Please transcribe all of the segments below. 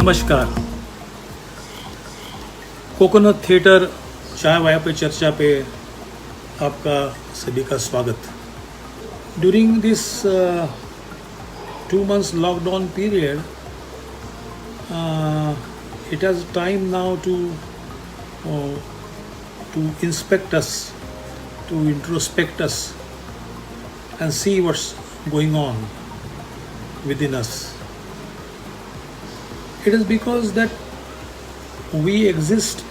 नमस्कार। Coconut theatre चाय via पे चर्चा पे आपका सभी का स्वागत। During this 2 months lockdown period it has time now to inspect us, to introspect us and see what's going on within us. It is because that we exist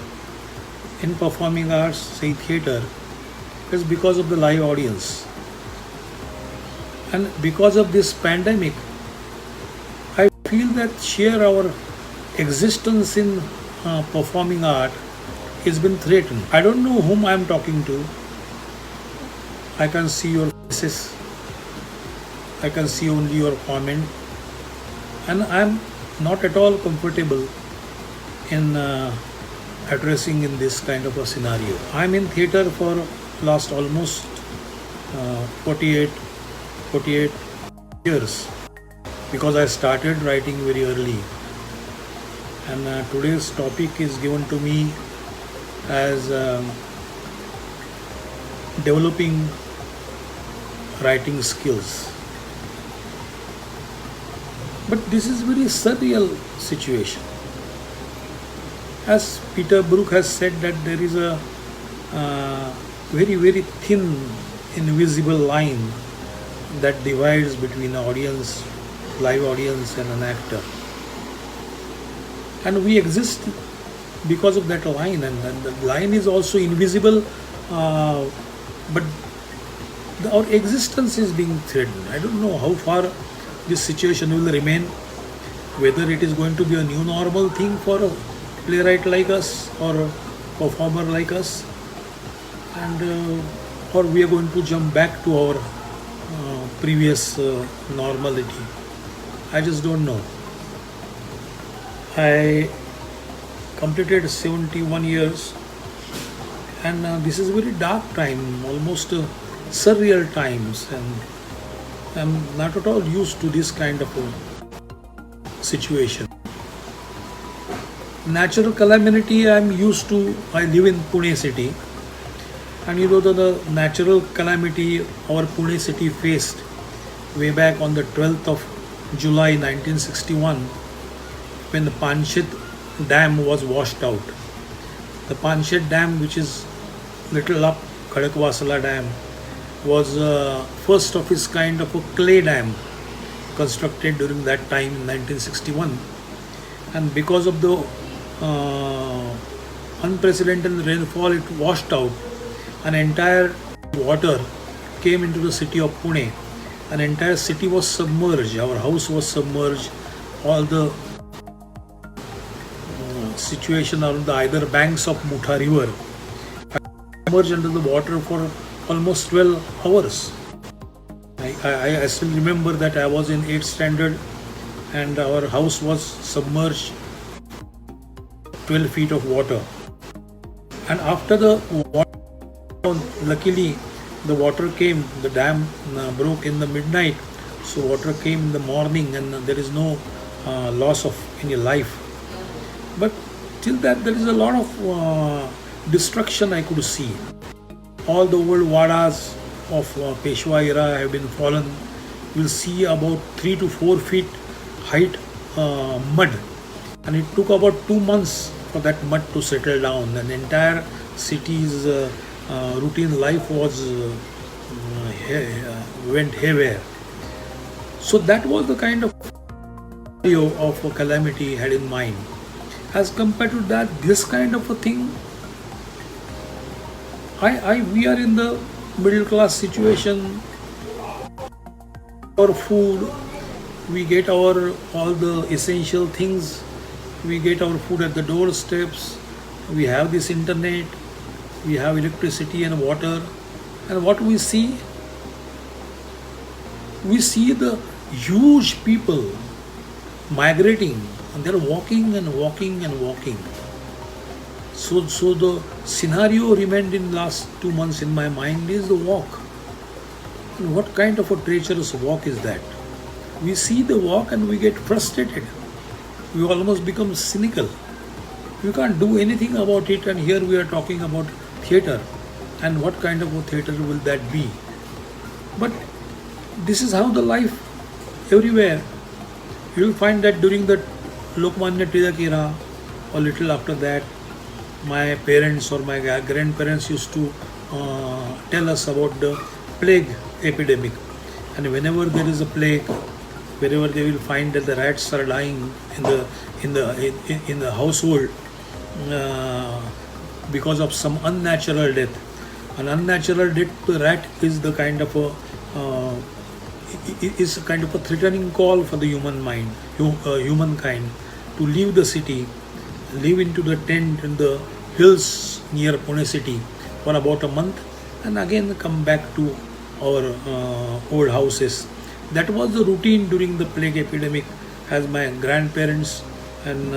in performing arts, say theatre, is because of the live audience. And because of this pandemic, I feel that sheer our existence in performing art has been threatened. I don't know whom I am talking to. I can see your faces. I can see only your comment. And I am not at all comfortable in addressing in this kind of a scenario. I am in theatre for last almost 48 years because I started writing very early. And today's topic is given to me as developing writing skills. But this is very surreal situation. As Peter Brook has said that there is a very thin invisible line that divides between an audience, live audience and an actor. And we exist because of that line, and the line is also invisible, but our existence is being threatened. I don't know how far this situation will remain, whether it is going to be a new normal thing for a playwright like us or a performer like us, and or we are going to jump back to our previous normality. I just don't know. I completed 71 years, and this is a very dark time, almost surreal times, and I'm not at all used to this kind of a situation. Natural calamity I'm used to. I live in Pune city, and the natural calamity our Pune city faced way back on the 12th of July 1961 when the Panchit Dam was washed out. The Panchit Dam, which is little up Khadakwasala Dam, was first of its kind of a clay dam constructed during that time in 1961, and because of the unprecedented rainfall it washed out. An entire water came into the city of Pune. An entire city was submerged. Our house was submerged. All the situation on the either banks of Mutha river submerged under the water for almost 12 hours. I still remember that I was in 8th standard and our house was submerged 12 feet of water. And after the water, luckily the water came, the dam broke in the midnight, so water came in the morning and there is no loss of any life. But till that there is a lot of destruction I could see. All the old wadas of Peshwa era have been fallen. We'll see about 3 to 4 feet height mud, and it took about 2 months for that mud to settle down. And the entire city's routine life was went haywire. So that was the kind of a calamity I had in mind. As compared to that, this kind of a thing, we are in the middle class situation. Our food, we get all the essential things. We get our food at the doorsteps. We have this internet. We have electricity and water. And what we see the huge people migrating, and they're walking and walking and walking. So the scenario remained in last 2 months in my mind is the walk. And what kind of a treacherous walk is that? We see the walk and we get frustrated. we almost become cynical. We can't do anything about it, and here we are talking about theatre, and what kind of a theatre will that be? But this is how the life everywhere. You will find that during the Lokmanya Tilak era, or little after that, my parents or my grandparents used to tell us about the plague epidemic. And whenever there is a plague, wherever they will find that the rats are dying in the household because of some unnatural death. An unnatural death to a rat is the kind of a is a kind of a threatening call for the humankind to leave the city, live into the tent in the hills near Pune city for about a month, and again come back to our old houses. That was the routine during the plague epidemic, as my grandparents and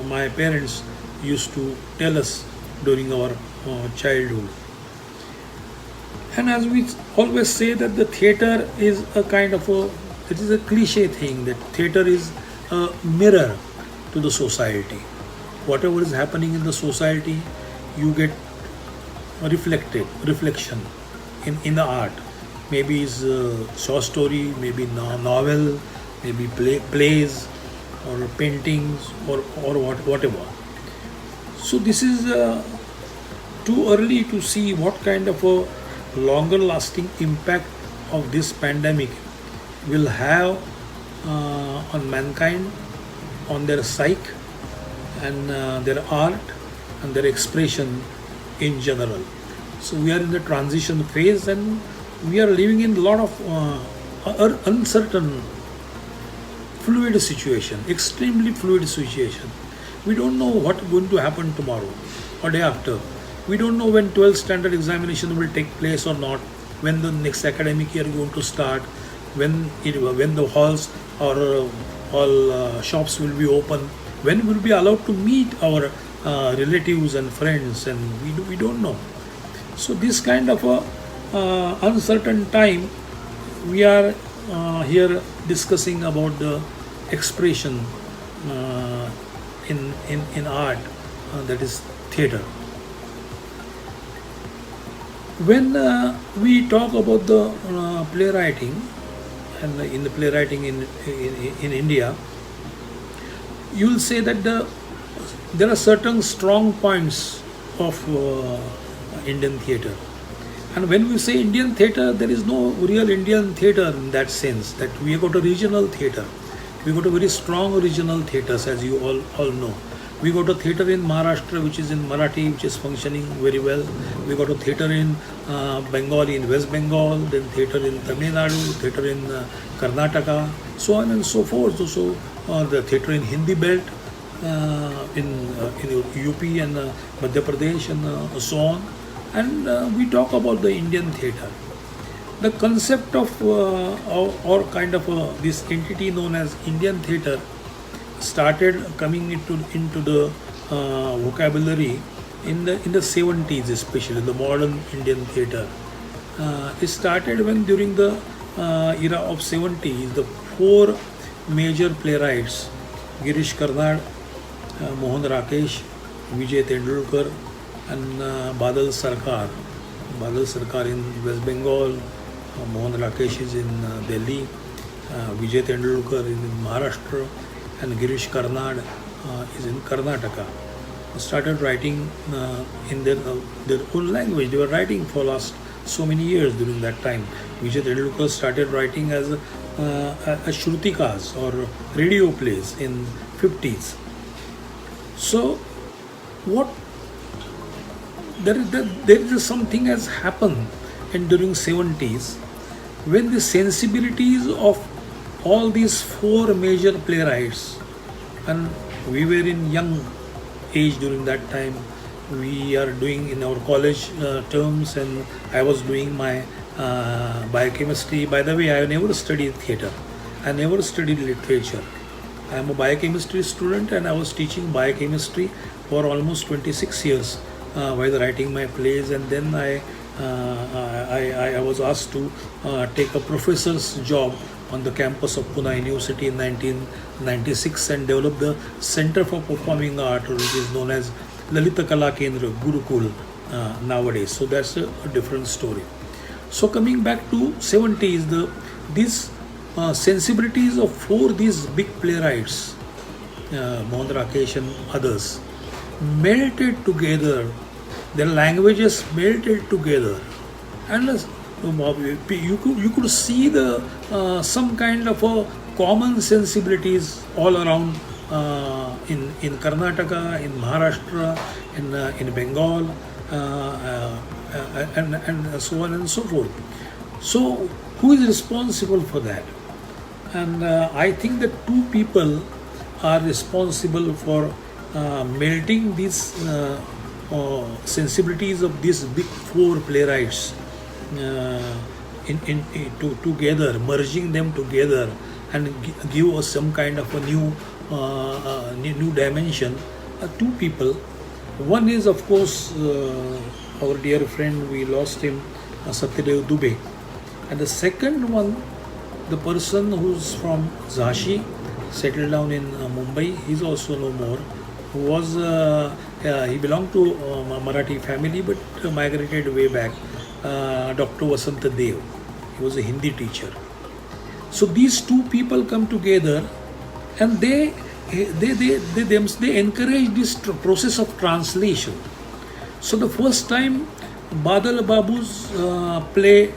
my parents used to tell us during our childhood. And as we always say that the theatre is a kind of it is a cliche thing, that theatre is a mirror to the society. Whatever is happening in the society, you get a reflection in the art. Maybe it's a short story, maybe novel, maybe plays or paintings or whatever. So this is too early to see what kind of a longer lasting impact of this pandemic will have on mankind, on their psyche and their art and their expression in general. So we are in the transition phase, and we are living in a lot of uncertain, fluid situation, extremely fluid situation. We don't know what is going to happen tomorrow or day after. We don't know when 12th standard examination will take place or not, when the next academic year is going to start, when the halls or all shops will be open, when we will be allowed to meet our relatives and friends, and we don't know. So this kind of a uncertain time, we are here discussing about the expression in art, that is theatre. When we talk about the playwriting, and in the playwriting in India, you will say that there are certain strong points of Indian theatre. And when we say Indian theatre, there is no real Indian theatre in that sense, that we have got a regional theatre. We got a very strong regional theatres, as you all know. We got a theatre in Maharashtra, which is in Marathi, which is functioning very well. We got a theatre in Bengali, in West Bengal, then theatre in Tamil Nadu, theatre in Karnataka, so on and so forth. So the theatre in Hindi belt, in UP and Madhya Pradesh and so on. And we talk about the Indian theatre. The concept of or kind of this entity known as Indian theatre started coming into the vocabulary in the 70s, especially the modern Indian theatre. It started when during the era of 70s, the four major playwrights, Girish Karnad, Mohan Rakesh, Vijay Tendulkar, and Badal Sarkar in West Bengal, Mohan Rakesh is in Delhi, Vijay Tendulkar is in Maharashtra, and Girish Karnad is in Karnataka. Started writing in their own language. They were writing for last so many years during that time. Vijay Tendulkar started writing as Shrutikas or radio plays in 50s. So what there is something has happened and during 70s, when the sensibilities of all these four major playwrights, and we were in young age during that time, we are doing in our college terms, and I was doing my biochemistry. By the way, I never studied theatre, I never studied literature. I am a biochemistry student, and I was teaching biochemistry for almost 26 years while writing my plays, and then I was asked to take a professor's job on the campus of Pune University in 1996 and developed the Center for Performing Art, which is known as Lalita Kala Kendra Gurukul nowadays. So that's a different story. So coming back to 70s, these sensibilities of these big playwrights, Mohan Rakesh and others, melted together. Their languages melted together, and you could see some kind of a common sensibilities all around in Karnataka, in Maharashtra, in Bengal, and so on and so forth. So who is responsible for that? And I think that two people are responsible for melting these sensibilities of these big four playwrights together, merging them together, and give us some kind of a new dimension. Two people. One is, of course, our dear friend, we lost him, Satyadev Dubey, and the second one, the person who's from Jhansi, settled down in Mumbai. He's also no more. Who was he belonged to Marathi family, but migrated way back. Dr. Vasant Dev. He was a Hindi teacher. So these two people come together, and they encourage this process of translation. So the first time Badal Babu's play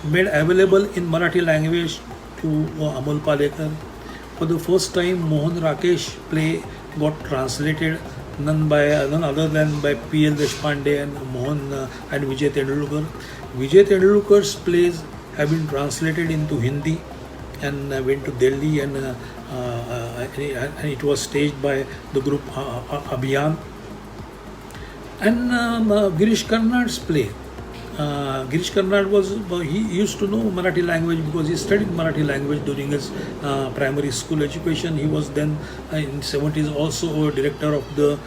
made available in Marathi language to Amol Palekar. For the first time, Mohan Rakesh play got translated none other than by P.L. Deshpande and and Vijay Tendulkar. Vijay Tendulkar's plays have been translated into Hindi and went to Delhi, and it was staged by the group Abhiyan. And Girish Karnad's play. Girish Karnad he used to know Marathi language because he studied Marathi language during his primary school education. He was then in 70s also a director of the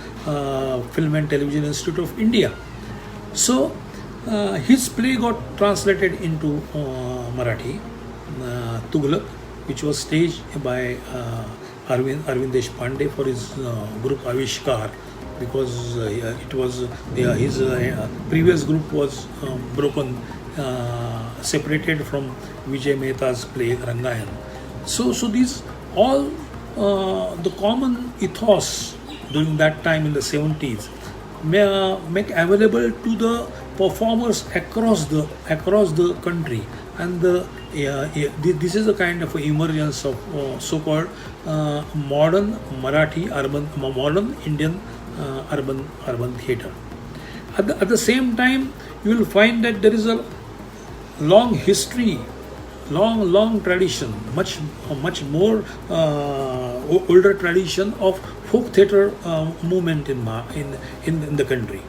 Film and Television Institute of India. So his play got translated into Marathi, Tughlaq, which was staged by Arvind Deshpande for his group Avishkar, because it was his previous group was broken, separated from Vijay Mehta's play Rangayan. So these all the common ethos during that time in the 70s make available to the performers across the country, and this is a kind of emergence of so-called modern Marathi modern Indian urban theatre. At the same time, you will find that there is a long history, long tradition, much more older tradition of folk theatre movement in the country.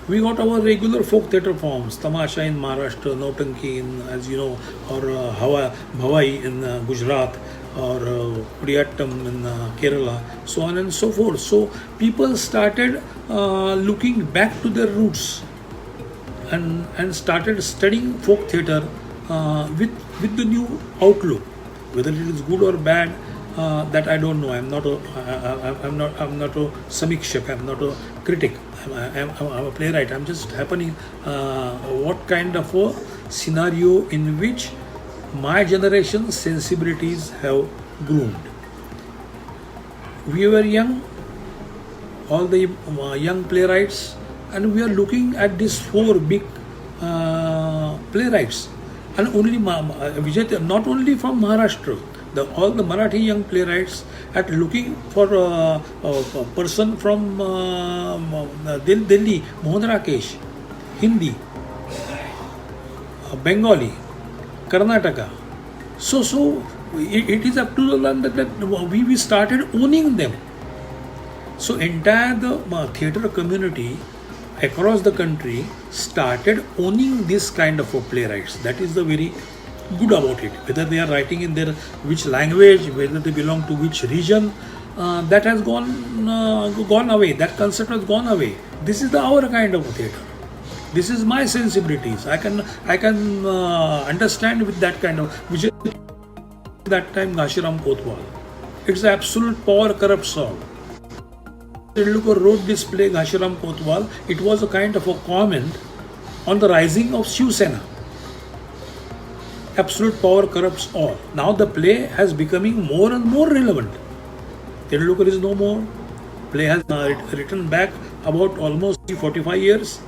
We got our regular folk theatre forms, Tamasha in Maharashtra, Nautanki in, as you know, or Bhavai in Gujarat, or Kudiyattam in Kerala, so on and so forth. So people started looking back to their roots and started studying folk theatre with the new outlook. Whether it is good or bad, that I don't know. I'm not a samikshak. I'm not a critic. I'm a playwright. I'm just happening what kind of a scenario in which my generation's sensibilities have groomed. We were young, all the young playwrights, and we are looking at these four big playwrighs, and only Vijay, not only from Maharashtra, all the Marathi young playwrights at looking for a person from Delhi, Mohan Rakesh, Hindi, Bengali, Karnataka. So it is up to the land that we started owning them. So entire the theatre community across the country started owning this kind of playwrights. That is the very good about it. Whether they are writing in their which language, whether they belong to which region, that has gone away. That concept has gone away. This is our kind of theatre. This is my sensibilities. I can understand with that kind of which. that time Ghanshiram Kotwal. It's absolute power corrupt song. Tendulkar wrote this play, Ghanshiram Kotwal. It was a kind of a comment on the rising of Shiv Sena. Absolute power corrupts all. Now the play has becoming more and more relevant. Tendulkar is no more. Play has written back about almost 45 years.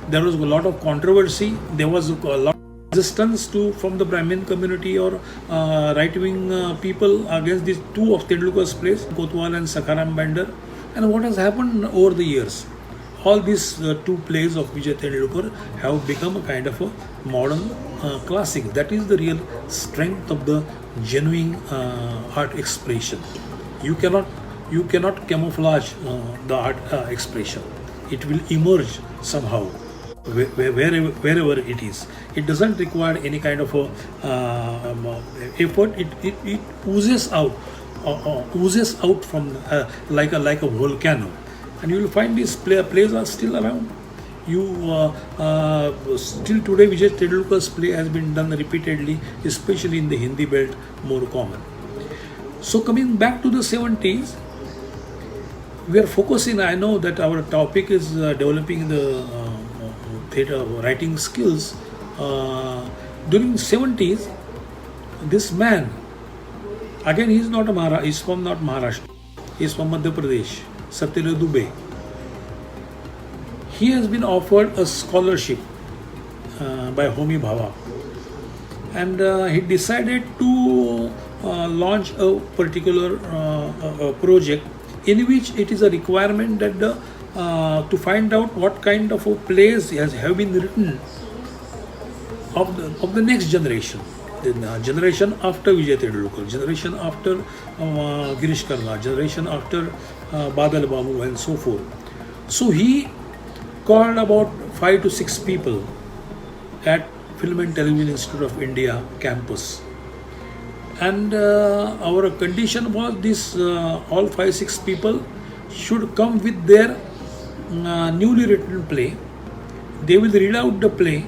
There was a lot of controversy. There was a lot of resistance from the Brahmin community or right-wing people against these two of Tendulkar's plays, Kotwal and Sakaram Bender. And what has happened over the years? All these two plays of Vijay Tendulkar have become a kind of a modern classic. That is the real strength of the genuine art expression. You cannot camouflage the art expression. It will emerge somehow wherever it is. It doesn't require any kind of effort. It oozes out from like a volcano, and you will find these plays are still around. Still today Vijay Tendulkar's play has been done repeatedly, especially in the Hindi belt, more common. So coming back to the 70s, we are focusing. I know that our topic is developing the theatre writing skills. During 70s, this man, again, he is not he's from not Maharashtra. He is from Madhya Pradesh, Satyendra Dubey. He has been offered a scholarship by Homi Bhabha, and he decided to launch a particular project in which it is a requirement that to find out what kind of plays have been written of the next generation. The generation after Vijay Tendulkar, generation after Girish Karnad, generation after Badal Babu, and so forth. So he called about 5 to 6 people at Film and Television Institute of India campus, and our condition was this: all 5-6 people should come with their newly written play. They will read out the play,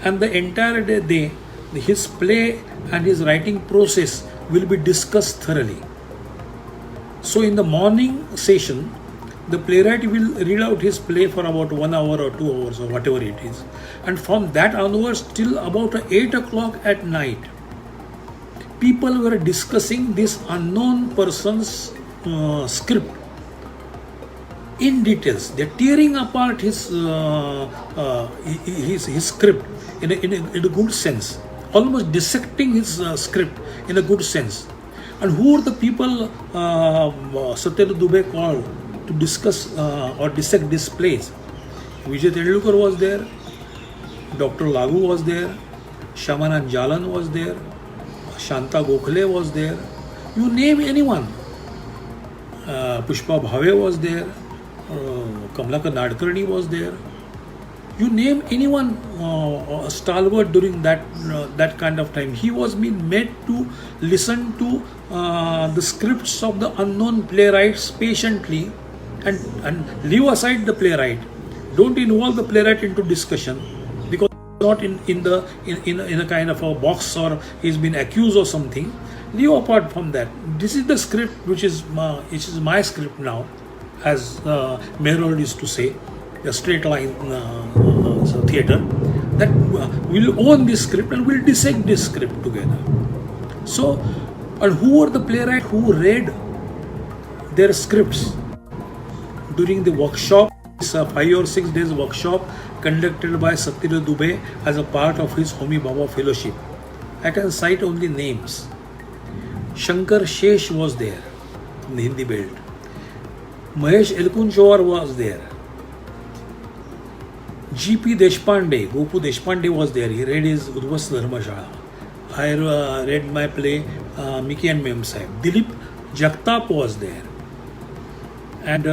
and the entire day his play and his writing process will be discussed thoroughly. So in the morning session, the playwright will read out his play for about 1 hour or 2 hours or whatever it is, and from that onwards till about 8 o'clock at night, people were discussing this unknown person's script in details. They're tearing apart his script in a good sense, almost dissecting his script in a good sense. And who are the people Satyendra Dubey called to discuss or dissect these plays? Vijay Tendulkar was there, Dr. Lagu was there, Shyamanand Jalan was there, Shanta Gokhale was there. You name anyone. Pushpa Bhave was there, Kamalakar Nadkarni was there. You name anyone stalwart during that kind of time. He was being made to listen to the scripts of the unknown playwrights patiently and leave aside the playwright. Don't involve the playwright into discussion, because not in a kind of a box or he's been accused or something. Leave apart from that. This is the script which is my script now, as Mehrold used to say, a straight line theatre, that we'll own this script and we'll dissect this script together. So, and who are the playwrights who read their scripts during the workshop? It's a 5 or 6 days workshop conducted by Satyendra Dubey as a part of his Homi Bhabha fellowship. I can cite only names. Shankar Shesh was there in the Hindi belt. Mahesh Elkunchowar was there. G.P. Deshpande, Gopu Deshpande was there. He read his Udvas Dharmashala. I read my play Mickey and Mem Sahib. Dilip Jagtap was there. And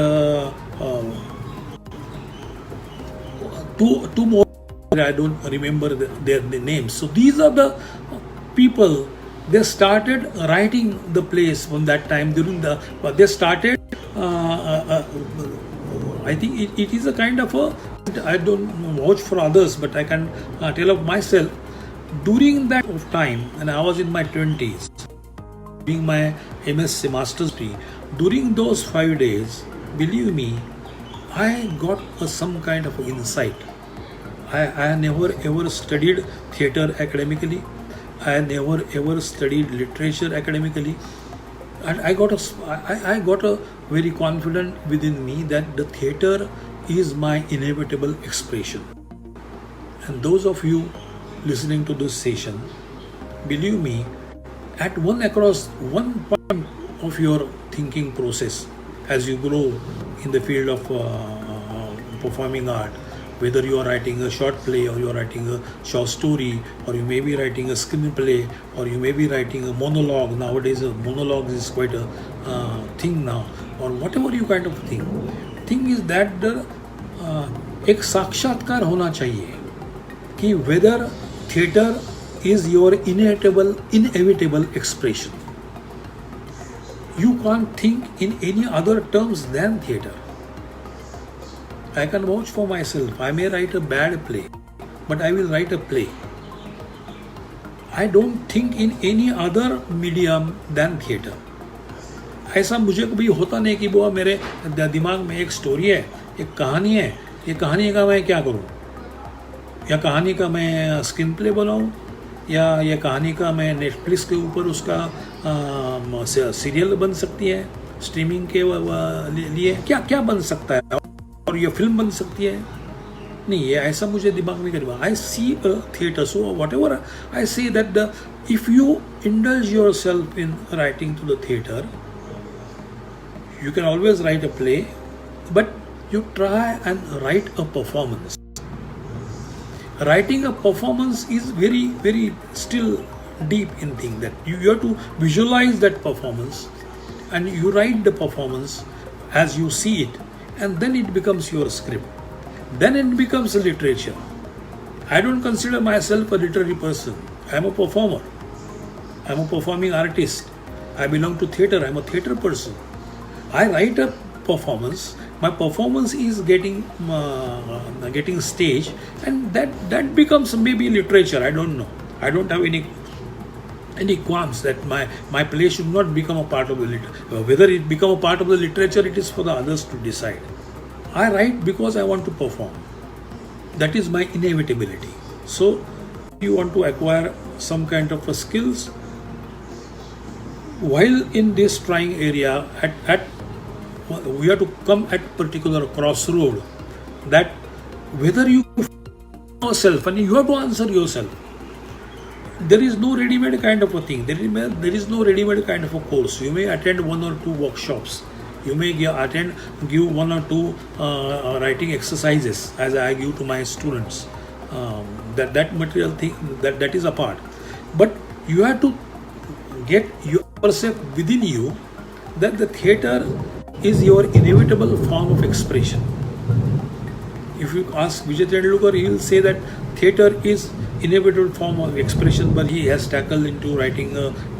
two more, I don't remember their names. So these are the people. They started writing the plays from that time. They started. I think it is a kind of a. I don't vouch for others, but I can tell of myself. During that time, and I was in my 20s, doing my MSc Master's degree, during those 5 days, believe me, I got some kind of insight. I never ever studied theatre academically. I never ever studied literature academically. And I got a very confident within me that the theatre is my inevitable expression. And those of you listening to this session, believe me, across one point of your thinking process, as you grow in the field of performing art, whether you are writing a short play or you are writing a short story, or you may be writing a screenplay, or you may be writing a monologue. Nowadays a monologue is quite a thing now, or whatever you kind of think. Thing is that the एक साक्षात्कार होना चाहिए कि whether theatre is your inevitable expression. You can't think in any other terms than theatre. I can vouch for myself. I may write a bad play, but I will write a play. I don't think in any other medium than theatre. ऐसा मुझे कभी होता नहीं कि वो मेरे दिमाग में एक स्टोरी है, एक कहानी है, ये कहानी का मैं क्या करूं, या कहानी का मैं स्क्रीन प्ले बनाऊं, या ये कहानी का मैं नेटफ्लिक्स के ऊपर उसका सीरियल बन सकती है स्ट्रीमिंग के लिए, क्या क्या बन सकता है, और ये फिल्म बन सकती है. नहीं, ये ऐसा मुझे दिमाग में करवा. I see a theatre, so whatever I say that if you indulge yourself in writing to the theatre, you can always write a play, but you try and write a performance. Writing a performance is very, very still deep in thing that you have to visualize that performance, and you write the performance as you see it, and then it becomes your script. Then it becomes a literature. I don't consider myself a literary person. I am a performer. I am a performing artist. I belong to theatre. I am a theatre person. I write a performance. My performance is getting stage, and that becomes maybe literature. I don't know. I don't have any qualms that my play should not become a part of the literature. Whether it become a part of the literature, it is for the others to decide. I write because I want to perform. That is my inevitability. So, if you want to acquire some kind of a skills while in this trying area, we have to come at particular crossroad, that whether you yourself, and you have to answer yourself. There is no ready-made kind of a thing. There is no ready-made kind of a course. You may attend 1 or 2 workshops. You may give 1 or 2 writing exercises, as I give to my students. That material thing that is a part. But you have to get yourself within you that the theatre is your inevitable form of expression. If you ask Vijay Tendulkar, he will say that theatre is inevitable form of expression, but he has tackled into writing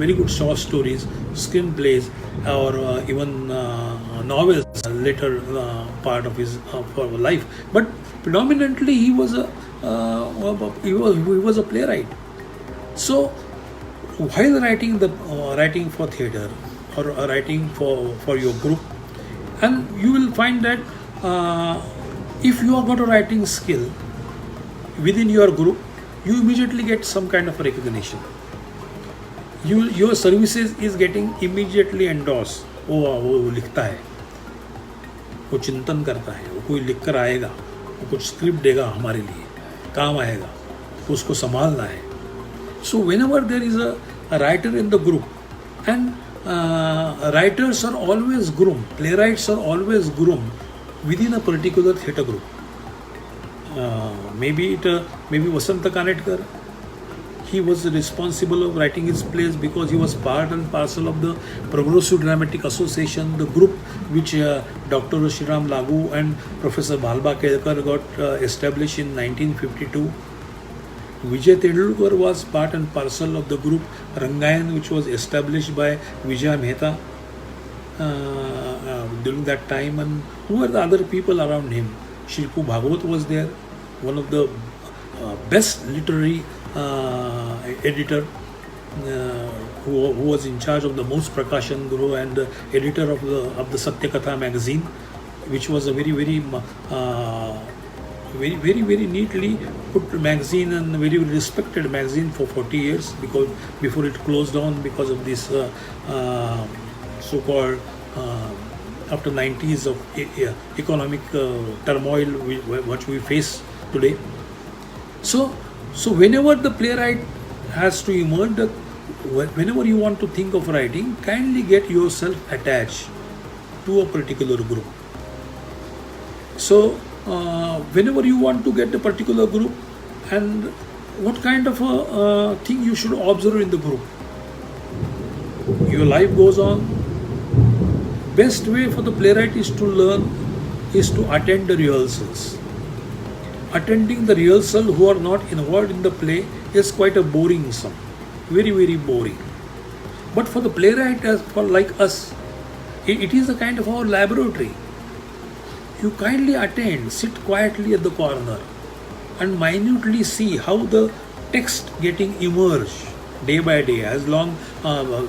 very good short stories, screenplays, or even novels later part of his life. But predominantly he was a playwright. So while writing for theatre or writing for your group, and you will find that if you have got a writing skill within your group, you immediately get some kind of recognition. Your services is getting immediately endorsed. वो लिखता है, वो चिंतन करता है, वो कोई लिख कर आएगा, वो कुछ स्क्रिप्ट देगा हमारे लिए, काम आएगा, उसको संभालना है. So whenever there is a writer in the group, and writers are always groomed, playwrights are always groomed within a particular theatre group. Maybe Vasanta Kanetkar, he was responsible of writing his plays because he was part and parcel of the Progressive Dramatic Association, the group which Dr. Shriram Lagu and Professor Bhalba Kelkar got established in 1952. Vijay Tendulkar was part and parcel of the group Rangayan, which was established by Vijay Mehta during that time. And who were the other people around him? Shripu Bhagavat was there, one of the best literary editor. who was in charge of the Mons Prakashan Guru and the editor of the Satyakatha magazine, which was a very neatly put magazine and very respected magazine for 40 years, because before it closed down because of this so-called after 90s of economic turmoil which we face today. So whenever the playwright has to emerge, that whenever you want to think of writing, kindly get yourself attached to a particular group. So whenever you want to get a particular group, and what kind of a thing you should observe in the group. Your life goes on. Best way for the playwright is to learn is to attend the rehearsals. Attending the rehearsal who are not involved in the play is quite a boring sum, very boring. But for the playwright, as for like us, it is a kind of our laboratory. You kindly attend, sit quietly at the corner, and minutely see how the text getting emerged day by day. As long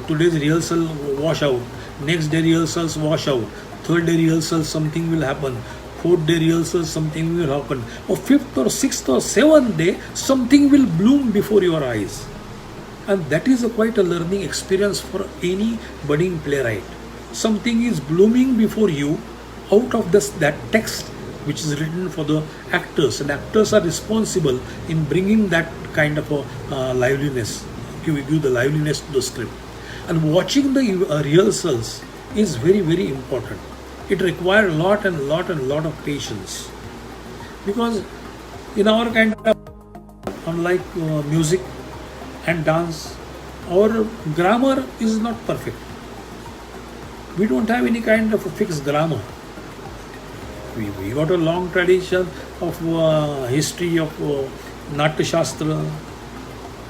today's rehearsal wash out, next day rehearsals wash out, third day rehearsals something will happen, fourth day rehearsals something will happen, or fifth or sixth or seventh day something will bloom before your eyes. And that is quite a learning experience for any budding playwright. Something is blooming before you out of that text which is written for the actors, and actors are responsible in bringing that kind of a liveliness, give the liveliness to the script. And watching the rehearsals is very important. It requires a lot of patience, because in our kind of, unlike music and dance, our grammar is not perfect. We don't have any kind of a fixed grammar. We got a long tradition of history of Natya Shastra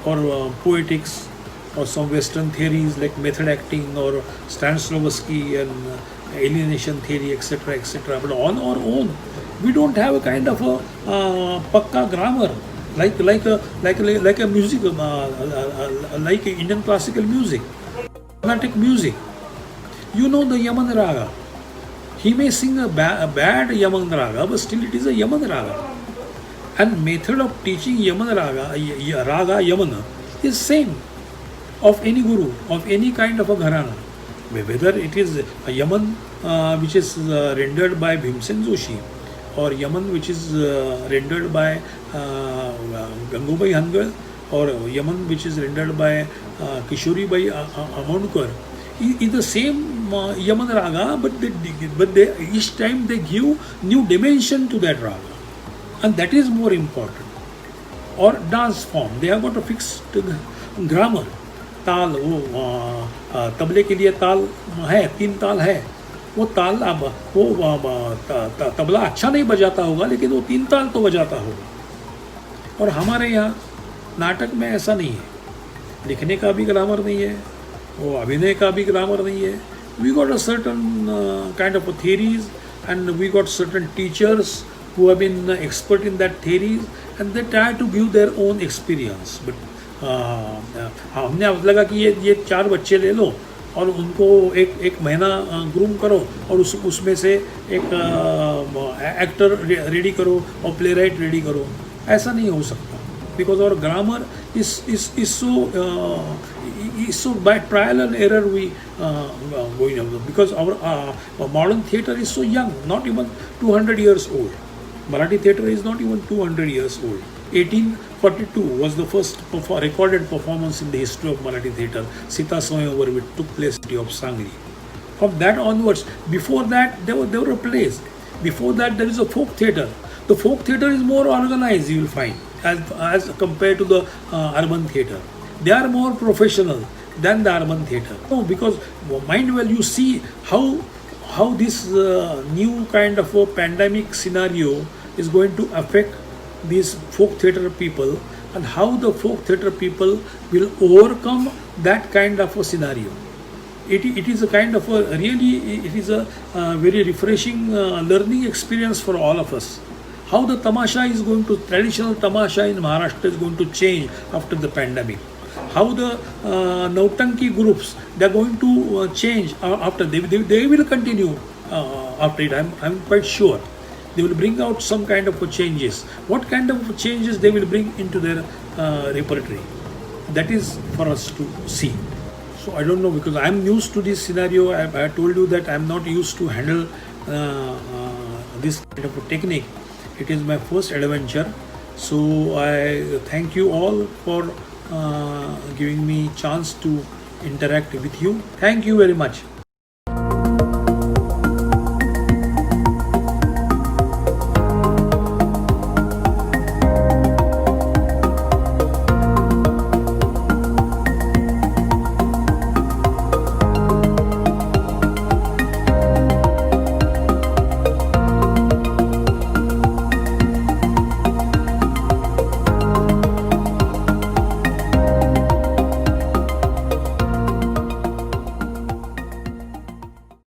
or poetics, or some Western theories like method acting or Stanislavski and alienation theory, etc. But on our own, we don't have a kind of a pakka grammar like a music, like Indian classical music, Carnatic music. You know the Yaman Raga. He may sing a bad Yaman Raga, but still it is a Yaman Raga. And method of teaching Yaman Raga Yamana is same of any guru, of any kind of a gharana. Whether it is a Yaman which is rendered by Bhimsen Joshi, or Yaman which is rendered by Gangubai Hangal, or Yaman which is rendered by Kishori Bai Amankar, is the same Yaman Raga, but they each time they give new dimension to that Raga, and that is more important. Or dance form, they have got a fixed grammar. ताल वो तबले के लिए ताल है, 3 ताल है, वो ताल अब वो तबला अच्छा नहीं बजाता होगा, लेकिन वो 3 ताल तो बजाता होगा. और हमारे यहाँ नाटक में ऐसा नहीं है. लिखने का भी ग्रामर नहीं है, वो अभिनय का भी ग्रामर नहीं है. We got a certain kind of theories, and we got certain teachers who have been expert in that theories, and they try to give their own experience. But हमने अब लगा कि ये 4 बच्चे ले लो और उनको एक महीना ग्रूम करो, और उसमें से एक एक्टर रेडी करो और प्ले राइट रेडी करो. ऐसा नहीं हो सकता, because our grammar is so by trial and error we going on, because our modern theatre is so young, not even 200 years old. Marathi theatre is not even 200 years old. 1842 was the first recorded performance in the history of Marathi theatre. Sita Swayamvar, which took place in the city of Sangli. From that onwards, before that there were plays. Before that there is a folk theatre. The folk theatre is more organized, you will find, as compared to the urban theatre. They are more professional than the urban theatre. No, because mind well, you see how this new kind of a pandemic scenario is going to affect these folk theatre people, and how the folk theatre people will overcome that kind of a scenario. It is a kind of a very refreshing learning experience for all of us. How the tamasha is going to, traditional tamasha in Maharashtra is going to change after the pandemic. how the Nautanki groups, they're going to change after. They will continue after it. I'm quite sure. They will bring out some kind of changes. What kind of changes they will bring into their repertory? That is for us to see. So I don't know, because I'm used to this scenario. I told you that I'm not used to handle this kind of a technique. It is my first adventure. So I thank you all for giving me chance to interact with you. Thank you very much.